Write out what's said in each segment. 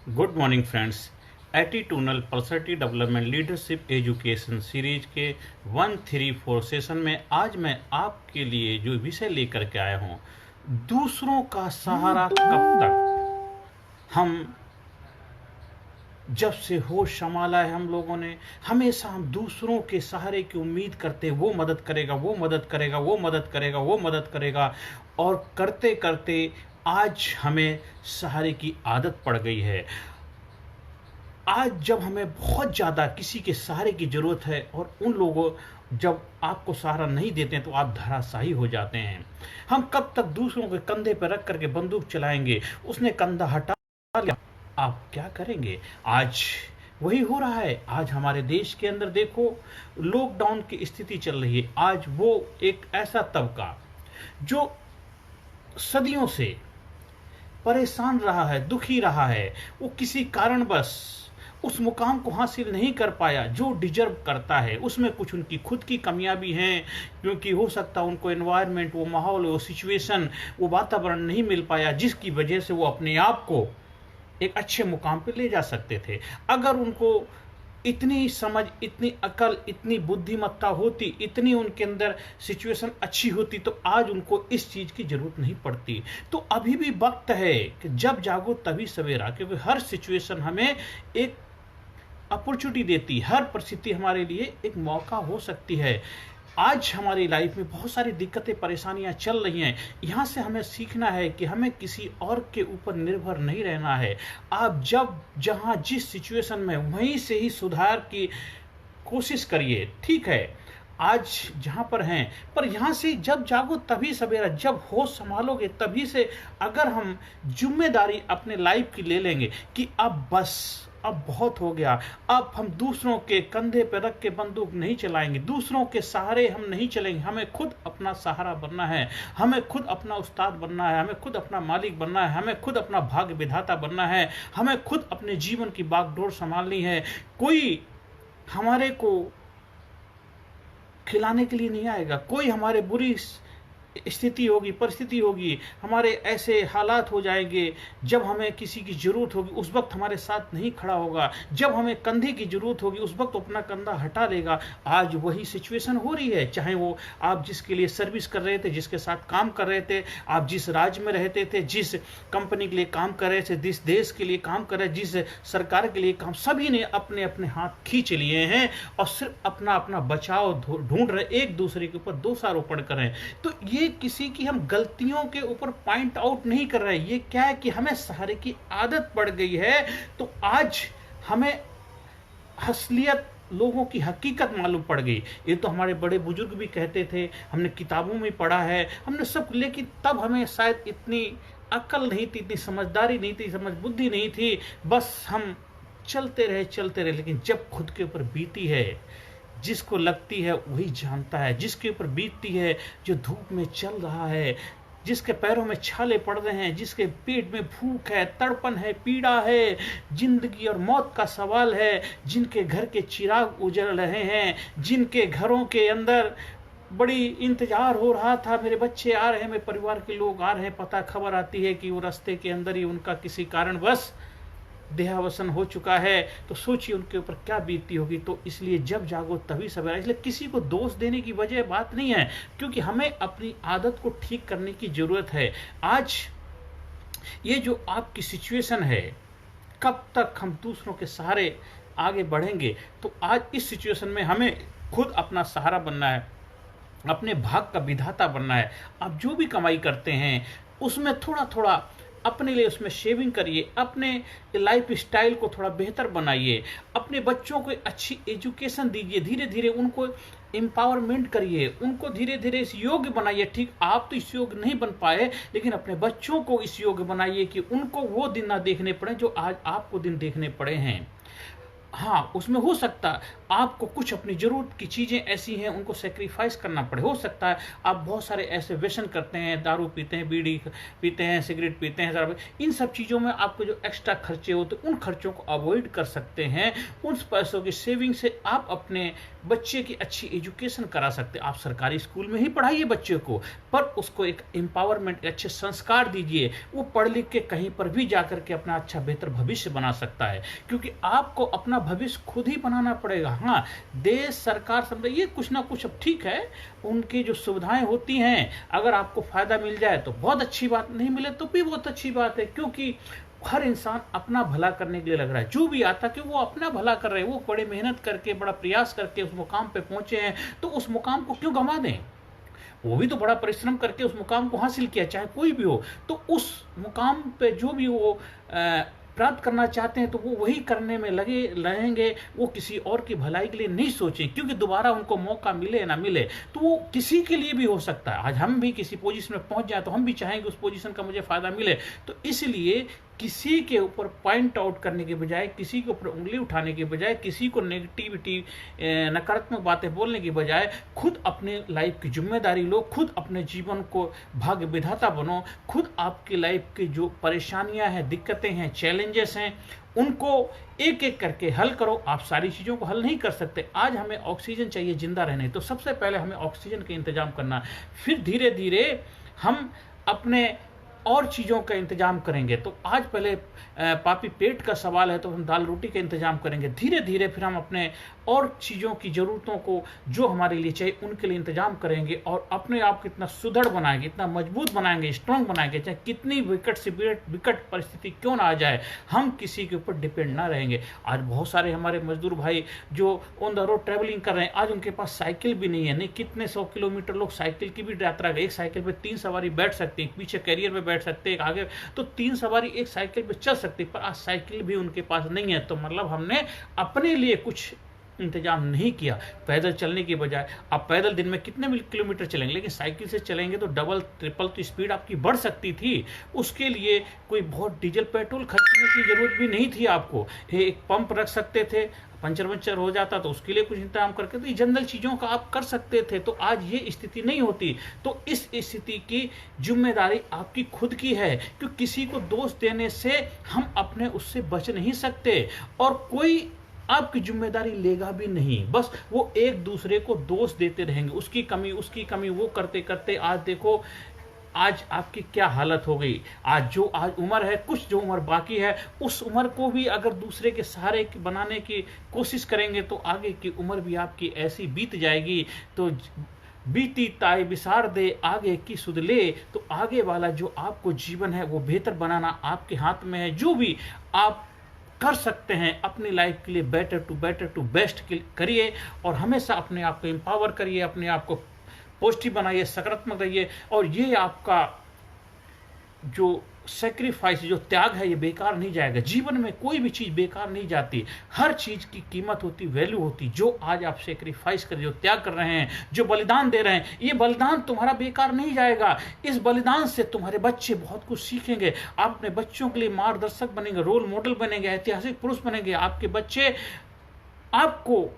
Good morning friends. Attitudinal personality development leadership education series के 134 session में आज मैं आपके लिए जो विषय लेकर के आया हूँ, दूसरों का सहारा कब तक। हम जब से होश संभाला है हम लोगों ने, हमेशा हम दूसरों के सहारे की उम्मीद करते, वो मदद करेगा, वो मदद करेगा, वो मदद करेगा, वो मदद करेगा, और करते करते आज हमें सहारे की आदत पड़ गई है। आज जब हमें बहुत ज़्यादा किसी के सहारे की ज़रूरत है और उन लोगों जब आपको सहारा नहीं देते हैं तो आप धराशायी हो जाते हैं। हम कब तक दूसरों के कंधे पर रख करके बंदूक चलाएंगे? उसने कंधा हटा लिया, आप क्या करेंगे? आज वही हो रहा है। आज हमारे देश के अंदर देखो, लॉकडाउन की स्थिति चल रही है। आज वो एक ऐसा तबका जो सदियों से परेशान रहा है, दुखी रहा है, वो किसी कारणवश उस मुकाम को हासिल नहीं कर पाया जो डिजर्व करता है। उसमें कुछ उनकी खुद की कमियां भी हैं, क्योंकि हो सकता है उनको एनवायरनमेंट, वो माहौल, वो सिचुएशन, वो वातावरण नहीं मिल पाया जिसकी वजह से वो अपने आप को एक अच्छे मुकाम पे ले जा सकते थे। अगर उनको इतनी समझ, इतनी अकल, इतनी बुद्धिमत्ता होती, इतनी उनके अंदर सिचुएशन अच्छी होती, तो आज उनको इस चीज की जरूरत नहीं पड़ती। तो अभी भी वक्त है कि जब जागो तभी सवेरा, क्योंकि हर सिचुएशन हमें एक अपॉर्चुनिटी देती, हर परिस्थिति हमारे लिए एक मौका हो सकती है। आज हमारी लाइफ में बहुत सारी दिक्कतें, परेशानियां चल रही हैं। यहाँ से हमें सीखना है कि हमें किसी और के ऊपर निर्भर नहीं रहना है। आप जब जहाँ जिस सिचुएशन में वहीं से ही सुधार की कोशिश करिए। ठीक है, आज जहाँ पर हैं, पर यहाँ से जब जागो तभी सवेरा, जब होश संभालोगे तभी से। अगर हम जिम्मेदारी अपने लाइफ की ले लेंगे कि अब बस, अब बहुत हो गया, अब हम दूसरों के कंधे पर रख के बंदूक नहीं चलाएंगे, दूसरों के सहारे हम नहीं चलेंगे, हमें खुद अपना सहारा बनना है, हमें खुद अपना उस्ताद बनना है, हमें खुद अपना मालिक बनना है, हमें खुद अपना भाग्य विधाता बनना है, हमें खुद अपने जीवन की बागडोर संभालनी है। कोई हमारे को खिलाने के लिए नहीं आएगा, कोई हमारे बुरी स्थिति होगी, परिस्थिति होगी, हमारे ऐसे हालात हो जाएंगे जब हमें किसी की जरूरत होगी उस वक्त हमारे साथ नहीं खड़ा होगा, जब हमें कंधे की जरूरत होगी उस वक्त अपना कंधा हटा लेगा। आज वही सिचुएशन हो रही है, चाहे वो आप जिसके लिए सर्विस कर रहे थे, जिसके साथ काम कर रहे थे, आप जिस राज्य में रहते थे, जिस कंपनी के लिए काम कर रहे थे, जिस देश के लिए काम कर रहे, जिस सरकार के लिए काम, सभी ने अपने अपने हाथ खींच लिए हैं और सिर्फ अपना अपना बचाव ढूंढ रहे, एक दूसरे के ऊपर दोषारोपण कर रहे हैं। तो ये किसी की हम गलतियों के ऊपर पॉइंट आउट नहीं कर रहे हैं, ये क्या है कि हमें सहारे की आदत पड़ गई है। तो आज हमें असलियत, लोगों की हकीकत मालूम पड़ गई। ये तो हमारे बड़े बुजुर्ग भी कहते थे, हमने किताबों में पढ़ा है, हमने सब, लेकिन तब हमें शायद इतनी अकल नहीं थी, इतनी समझदारी नहीं थी, समझ बुद्धि नहीं थी, बस हम चलते रहे। लेकिन जब खुद के ऊपर बीती है, जिसको लगती है वही जानता है, जिसके ऊपर बीतती है, जो धूप में चल रहा है, जिसके पैरों में छाले पड़ रहे हैं, जिसके पेट में भूख है, तड़पन है, पीड़ा है, जिंदगी और मौत का सवाल है, जिनके घर के चिराग उजल रहे हैं, जिनके घरों के अंदर बड़ी इंतजार हो रहा था, मेरे बच्चे आ रहे हैं, मेरे परिवार के लोग आ रहे हैं, पता खबर आती है कि वो रास्ते के अंदर ही उनका किसी कारणवश देहावसन हो चुका है, तो सोचिए उनके ऊपर क्या बीतती होगी। तो इसलिए जब जागो तभी सवेरा। इसलिए किसी को दोष देने की वजह बात नहीं है, क्योंकि हमें अपनी आदत को ठीक करने की जरूरत है। आज ये जो आपकी सिचुएशन है, कब तक हम दूसरों के सहारे आगे बढ़ेंगे? तो आज इस सिचुएशन में हमें खुद अपना सहारा बनना है, अपने भाग का विधाता बनना है। आप जो भी कमाई करते हैं उसमें थोड़ा थोड़ा अपने लिए उसमें शेविंग करिए, अपने लाइफ स्टाइल को थोड़ा बेहतर बनाइए, अपने बच्चों को अच्छी एजुकेशन दीजिए, धीरे धीरे उनको एम्पावरमेंट करिए, उनको धीरे धीरे इस योग्य बनाइए। ठीक, आप तो इस योग्य नहीं बन पाए, लेकिन अपने बच्चों को इस योग्य बनाइए कि उनको वो दिन ना देखने पड़े जो आज आपको दिन देखने पड़े हैं। हाँ, उसमें हो सकता है आपको कुछ अपनी ज़रूरत की चीज़ें ऐसी हैं उनको सैक्रिफ़ाइस करना पड़े। हो सकता है आप बहुत सारे ऐसे व्यसन करते हैं, दारू पीते हैं, बीड़ी पीते हैं, सिगरेट पीते हैं, शराब, इन सब चीज़ों में आपको जो एक्स्ट्रा खर्चे होते हैं, उन खर्चों को अवॉइड कर सकते हैं। उन पैसों की सेविंग से आप अपने बच्चे की अच्छी एजुकेशन करा सकते हैं। आप सरकारी स्कूल में ही पढ़ाइए बच्चे को, पर उसको एक एम्पावरमेंट, अच्छे संस्कार दीजिए। वो पढ़ लिख के कहीं पर भी जाकर के अपना अच्छा बेहतर भविष्य बना सकता है, क्योंकि आपको अपना भविष्य खुद ही बनाना पड़ेगा। हाँ, देश, सरकार, समझे ये कुछ ना कुछ अब ठीक है, उनकी जो सुविधाएं होती हैं, अगर आपको फायदा मिल जाए तो बहुत अच्छी बात, नहीं मिले तो भी बहुत अच्छी बात है, क्योंकि हर इंसान अपना भला करने के लिए लग रहा है। जो भी आता कि वो अपना भला कर रहे हैं, वो बड़े मेहनत करके, बड़ा प्रयास करके उस मुकाम पे पहुंचे हैं, तो उस मुकाम को क्यों गंवा दें? वो भी तो बड़ा परिश्रम करके उस मुकाम को हासिल किया, चाहे कोई भी हो। तो उस मुकाम पे जो भी वो प्राप्त करना चाहते हैं, तो वो वही करने में लगे रहेंगे। वो किसी और की भलाई के लिए नहीं सोचें, क्योंकि दोबारा उनको मौका मिले या ना मिले तो वो किसी के लिए भी हो सकता है। आज हम भी किसी पोजीशन में पहुंच जाए तो हम भी चाहेंगे उस पोजीशन का मुझे फायदा मिले। तो इसलिए किसी के ऊपर पॉइंट आउट करने के बजाय, किसी के ऊपर उंगली उठाने के बजाय, किसी को नेगेटिविटी, नकारात्मक बातें बोलने के बजाय, खुद अपने लाइफ की जिम्मेदारी लो, खुद अपने जीवन को भाग्य विधाता बनो। खुद आपकी लाइफ की जो परेशानियां हैं, दिक्कतें हैं, चैलेंजेस हैं, उनको एक एक करके हल करो। आप सारी चीज़ों को हल नहीं कर सकते। आज हमें ऑक्सीजन चाहिए जिंदा रहने, तो सबसे पहले हमें ऑक्सीजन का इंतजाम करना, फिर धीरे धीरे हम अपने और चीज़ों का इंतजाम करेंगे। तो आज पहले पापी पेट का सवाल है, तो हम दाल रोटी का इंतजाम करेंगे। धीरे धीरे फिर हम अपने और चीज़ों की ज़रूरतों को जो हमारे लिए चाहिए उनके लिए इंतजाम करेंगे, और अपने आप को इतना सुदृढ़ बनाएंगे, इतना मजबूत बनाएंगे, स्ट्रांग बनाएंगे, चाहे कितनी विकट से विकट परिस्थिति क्यों ना आ जाए, हम किसी के ऊपर डिपेंड ना रहेंगे। आज बहुत सारे हमारे मजदूर भाई जो ऑन द रोड ट्रैवलिंग कर रहे हैं, आज उनके पास साइकिल भी नहीं है। नहीं, कितने 100 किलोमीटर लोग साइकिल की भी यात्रा कर, एक साइकिल पर 3 सवारी बैठ सकते हैं, पीछे कैरियर में बैठ सकते हैं, आगे तो 3 सवारी एक साइकिल पे चल सकती, पर आज साइकिल भी उनके पास नहीं है। तो मतलब हमने अपने लिए कुछ इंतजाम नहीं किया। पैदल चलने की बजाय, आप पैदल दिन में कितने किलोमीटर चलेंगे, लेकिन साइकिल से चलेंगे तो डबल ट्रिपल तो स्पीड आपकी बढ़ सकती थी। उसके लिए कोई बहुत डीजल पेट्रोल खर्चने की जरूरत भी नहीं थी आपको। एक पंप रख सकते थे, पंचर हो जाता तो उसके लिए कुछ इंतजाम करके, तो ये जनरल चीज़ों का आप कर सकते थे। तो आज ये स्थिति नहीं होती। तो इस स्थिति की जिम्मेदारी आपकी खुद की है, क्योंकि किसी को दोष देने से हम अपने उससे बच नहीं सकते, और कोई आपकी जिम्मेदारी लेगा भी नहीं। बस वो एक दूसरे को दोष देते रहेंगे, उसकी कमी वो करते करते आज देखो आज आपकी क्या हालत हो गई। आज उम्र है, कुछ जो उम्र बाकी है, उस उम्र को भी अगर दूसरे के सहारे बनाने की कोशिश करेंगे तो आगे की उम्र भी आपकी ऐसी बीत जाएगी। तो बीती ताई विसार दे आगे की सुध ले। तो आगे वाला जो आपको जीवन है वो बेहतर बनाना आपके हाथ में है। जो भी आप कर सकते हैं अपनी लाइफ के लिए बेटर टू बेस्ट करिए, और हमेशा अपने आप को एम्पावर करिए, अपने आप को पॉजिटिव बनाइए, सकारात्मक रहिए। और ये आपका जो सेक्रीफाइस, जो त्याग है, ये बेकार नहीं जाएगा। जीवन में कोई भी चीज़ बेकार नहीं जाती, हर चीज़ की कीमत होती, वैल्यू होती। जो आज आप सेक्रीफाइस कर, जो त्याग कर रहे हैं, जो बलिदान दे रहे हैं, ये बलिदान तुम्हारा बेकार नहीं जाएगा। इस बलिदान से तुम्हारे बच्चे बहुत कुछ सीखेंगे। आप अपने बच्चों के लिए मार्गदर्शक बनेंगे, रोल मॉडल बनेंगे, ऐतिहासिक पुरुष बनेंगे। आपके बच्चे आपको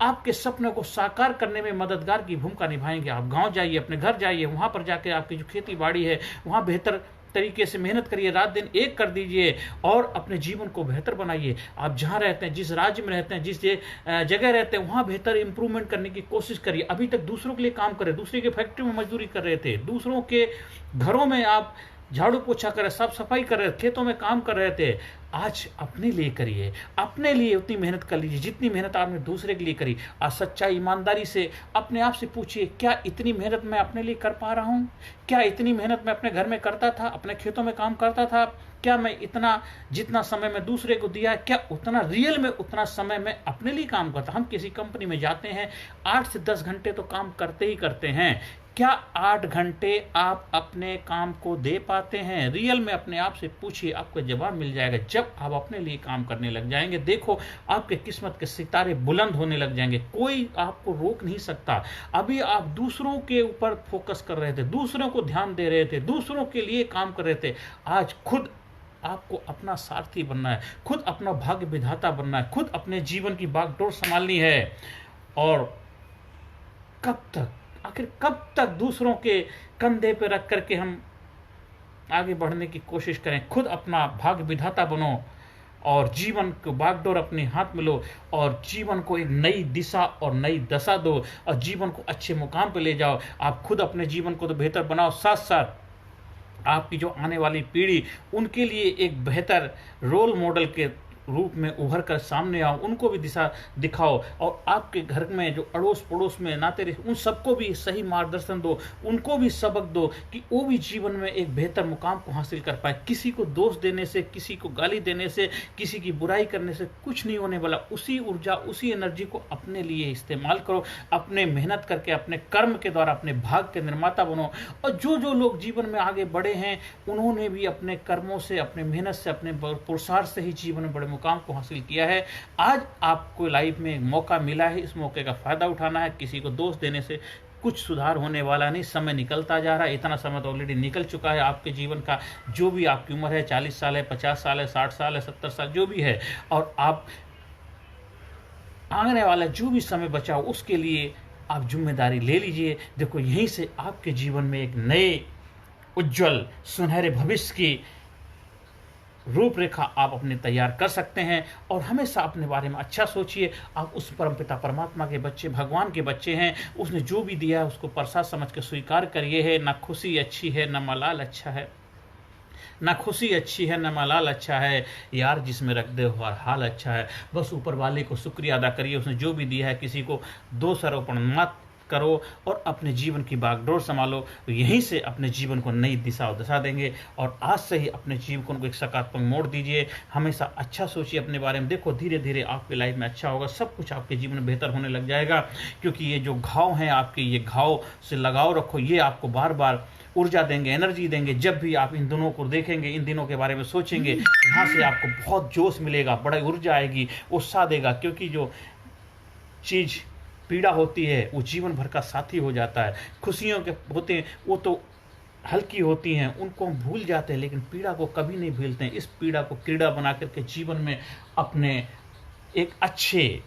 आपके सपने को साकार करने में मददगार की भूमिका निभाएंगे। आप गांव जाइए, अपने घर जाइए, वहां पर जाके आपकी जो खेती बाड़ी है वहां बेहतर तरीके से मेहनत करिए, रात दिन एक कर दीजिए और अपने जीवन को बेहतर बनाइए। आप जहां रहते हैं, जिस राज्य में रहते हैं, जिस जगह रहते हैं, वहां बेहतर इंप्रूवमेंट करने की कोशिश करिए। अभी तक दूसरों के लिए काम कर रहे, दूसरे के फैक्ट्री में मजदूरी कर रहे थे, दूसरों के घरों में आप झाड़ू पोछा कर रहे, साफ सफाई कर रहे, खेतों में काम कर रहे थे। आज अपने लिए करिए, अपने लिए उतनी मेहनत कर लीजिए जितनी मेहनत आपने दूसरे के लिए करी। आज सच्चाई ईमानदारी से अपने आप से पूछिए, क्या इतनी मेहनत मैं अपने लिए कर पा रहा हूँ? क्या इतनी मेहनत मैं अपने घर में करता था, अपने खेतों में काम करता था? क्या मैं इतना जितना समय मैं दूसरे को दिया, क्या उतना रियल में उतना समय मैं अपने लिए काम करता? हम किसी कंपनी में जाते हैं, 8 से 10 घंटे तो काम करते ही करते हैं। क्या 8 घंटे आप अपने काम को दे पाते हैं? रियल में अपने आप से पूछिए, आपको जवाब मिल जाएगा। जब आप अपने लिए काम करने लग जाएंगे, देखो आपके किस्मत के सितारे बुलंद होने लग जाएंगे, कोई आपको रोक नहीं सकता। अभी आप दूसरों के ऊपर फोकस कर रहे थे, दूसरों को ध्यान दे रहे थे, दूसरों के लिए काम कर रहे थे। आज खुद आपको अपना सारथी बनना है, खुद अपना भाग्य विधाता बनना है, खुद अपने जीवन की बागडोर संभालनी है। और कब तक, आखिर कब तक दूसरों के कंधे पे रख करके हम आगे बढ़ने की कोशिश करें? खुद अपना भाग्य विधाता बनो और जीवन को बागडोर अपने हाथ में लो और जीवन को एक नई दिशा और नई दशा दो और जीवन को अच्छे मुकाम पे ले जाओ। आप खुद अपने जीवन को तो बेहतर बनाओ, साथ साथ आपकी जो आने वाली पीढ़ी, उनके लिए एक बेहतर रोल मॉडल के रूप में उभर कर सामने आओ, उनको भी दिशा दिखाओ। और आपके घर में जो अड़ोस पड़ोस में नाते उन सबको भी सही मार्गदर्शन दो, उनको भी सबक दो कि वो भी जीवन में एक बेहतर मुकाम को हासिल कर पाए। किसी को दोष देने से, किसी को गाली देने से, किसी की बुराई करने से कुछ नहीं होने वाला। उसी ऊर्जा, उसी एनर्जी को अपने लिए इस्तेमाल करो, अपने मेहनत करके, अपने कर्म के द्वारा अपने भाग्य के निर्माता बनो। और जो जो लोग जीवन में आगे बढ़े हैं, उन्होंने भी अपने कर्मों से, अपने मेहनत से, अपने पुरुषार्थ से ही जीवन में बड़े मुकाम को हासिल किया है। आज आपको लाइफ में एक मौका मिला है, इस मौके का फायदा उठाना है। किसी को दोष देने से कुछ सुधार होने वाला नहीं। समय निकलता जा रहा है, इतना समय तो ऑलरेडी निकल चुका है आपके जीवन का। जो भी आपकी उम्र है, 40 साल है, 50 साल है, 60 साल है, 70 साल, जो भी है, और आप आने वाला जो भी समय बचा हो उसके लिए आप जिम्मेदारी ले लीजिए। देखो, यहीं से आपके जीवन में एक नए उज्जवल सुनहरे भविष्य की रूपरेखा आप अपने तैयार कर सकते हैं। और हमेशा अपने बारे में अच्छा सोचिए। आप उस परमपिता परमात्मा के बच्चे, भगवान के बच्चे हैं। उसने जो भी दिया है उसको प्रसाद समझ के स्वीकार करिए। है ना खुशी अच्छी है, ना मलाल अच्छा है, ना खुशी अच्छी है, ना मलाल अच्छा है, यार जिसमें रख दे हर हाल अच्छा है। बस ऊपर वाले को शुक्रिया अदा करिए, उसने जो भी दिया है। किसी को दोषारोपण मत करो और अपने जीवन की बागडोर संभालो। यहीं से अपने जीवन को नई दिशा और दशा देंगे। और आज से ही अपने जीवन को एक सकारात्मक मोड़ दीजिए। हमेशा अच्छा सोचिए अपने बारे में। देखो, धीरे धीरे आपकी लाइफ में अच्छा होगा, सब कुछ आपके जीवन में बेहतर होने लग जाएगा। क्योंकि ये जो घाव हैं आपके, ये घाव से लगाव रखो, ये आपको बार बार ऊर्जा देंगे, एनर्जी देंगे। जब भी आप इन दिनों को देखेंगे, इन दिनों के बारे में सोचेंगे, यहाँ से आपको बहुत जोश मिलेगा, बड़ा ऊर्जा आएगी, उत्साह देगा। क्योंकि जो चीज़ पीड़ा होती है वो जीवन भर का साथी हो जाता है। खुशियों के होते हैं वो तो हल्की होती हैं, उनको हम भूल जाते हैं, लेकिन पीड़ा को कभी नहीं भूलते हैं। इस पीड़ा को क्रीड़ा बना करके जीवन में अपने एक अच्छे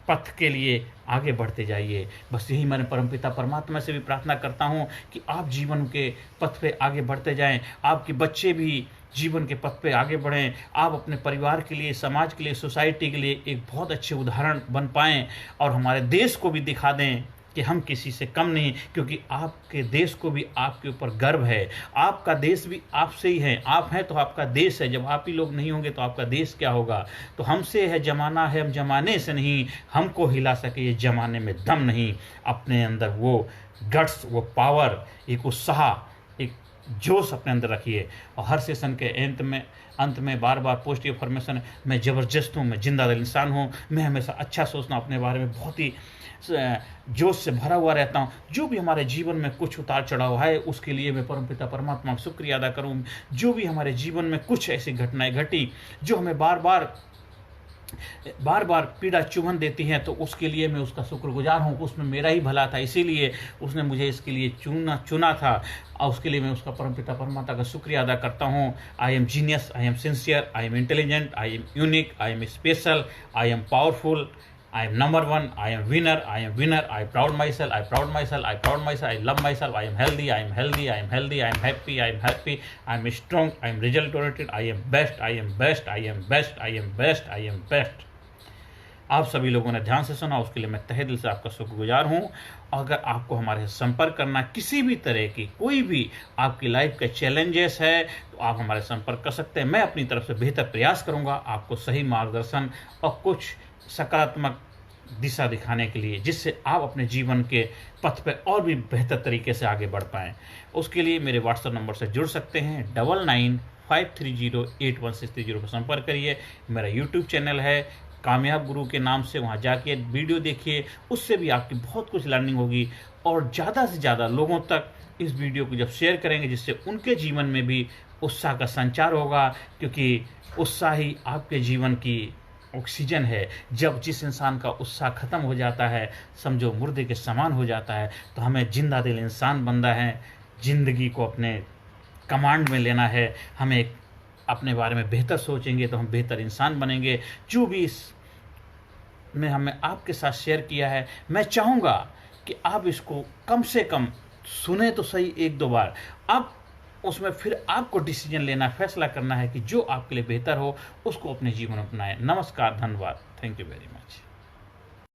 पथ के लिए आगे बढ़ते जाइए। बस यही मैंने परमपिता परमात्मा से भी प्रार्थना करता हूँ कि आप जीवन के पथ पे आगे बढ़ते जाएं, आपके बच्चे भी जीवन के पथ पे आगे बढ़ें, आप अपने परिवार के लिए, समाज के लिए, सोसाइटी के लिए एक बहुत अच्छे उदाहरण बन पाएं और हमारे देश को भी दिखा दें कि हम किसी से कम नहीं। क्योंकि आपके देश को भी आपके ऊपर गर्व है, आपका देश भी आपसे ही है। आप हैं तो आपका देश है, जब आप ही लोग नहीं होंगे तो आपका देश क्या होगा। तो हमसे है जमाना है, हम जमाने से नहीं, हमको हिला सके ये जमाने में दम नहीं। अपने अंदर वो गट्स, वो पावर, एक उत्साह, एक जोश अपने अंदर रखिए। और हर सेशन के अंत में बार बार पॉजिटिव इन्फॉर्मेशन, मैं ज़बरदस्त हूँ, मैं जिंदा दिल इंसान हूँ, मैं हमेशा अच्छा सोचना, अपने बारे में बहुत ही जोश से भरा हुआ रहता हूँ। जो भी हमारे जीवन में कुछ उतार चढ़ाव है उसके लिए मैं परमपिता परमात्मा का शुक्रिया अदा करूँ। जो भी हमारे जीवन में कुछ ऐसी घटनाएं घटी जो हमें बार बार पीड़ा चुभन देती हैं, तो उसके लिए मैं उसका शुक्रगुजार हूँ। उसमें मेरा ही भला था, इसीलिए उसने मुझे इसके लिए चुना था, और उसके लिए मैं उसका परमपिता परमात्मा का शुक्रिया अदा करता हूँ। I am genius, I am sincere, I am intelligent, I am unique, I am special, I am powerful, I am number one, I am winner, I am winner, I proud myself, I proud myself, I proud myself, I love myself, I am healthy, I am healthy, I am healthy, I am happy, I am happy, I am strong, I am result oriented, I am best, I am best, I am best, I am best, I am best। आप सभी लोगों ने ध्यान से सुना, उसके लिए मैं तहे दिल से आपका शुक्रगुजार हूँ। अगर आपको हमारे से संपर्क करना, किसी भी तरह की कोई भी आपकी लाइफ के चैलेंजेस है, तो आप हमारे संपर्क कर सकते हैं। मैं अपनी तरफ से बेहतर प्रयास करूँगा आपको सही मार्गदर्शन और कुछ सकारात्मक दिशा दिखाने के लिए, जिससे आप अपने जीवन के पथ पर और भी बेहतर तरीके से आगे बढ़ पाएँ। उसके लिए मेरे व्हाट्सएप नंबर से जुड़ सकते हैं, 9953081630 पर संपर्क करिए। मेरा यूट्यूब चैनल है कामयाब गुरु के नाम से, वहाँ जाके वीडियो देखिए, उससे भी आपकी बहुत कुछ लर्निंग होगी। और ज़्यादा से ज़्यादा लोगों तक इस वीडियो को जब शेयर करेंगे, जिससे उनके जीवन में भी उत्साह का संचार होगा। क्योंकि उत्साह ही आपके जीवन की ऑक्सीजन है। जब जिस इंसान का उत्साह खत्म हो जाता है, समझो मुर्दे के समान हो जाता है। तो हमें जिंदा दिल इंसान बनना है, ज़िंदगी को अपने कमांड में लेना है, हमें अपने बारे में बेहतर सोचेंगे तो हम बेहतर इंसान बनेंगे। जो भी इस में हमें आपके साथ शेयर किया है, मैं चाहूँगा कि आप इसको कम से कम सुने तो सही 1-2 बार। अब उसमें फिर आपको डिसीजन लेना, फैसला करना है कि जो आपके लिए बेहतर हो उसको अपने जीवन में अपनाएं। नमस्कार, धन्यवाद, थैंक यू वेरी मच।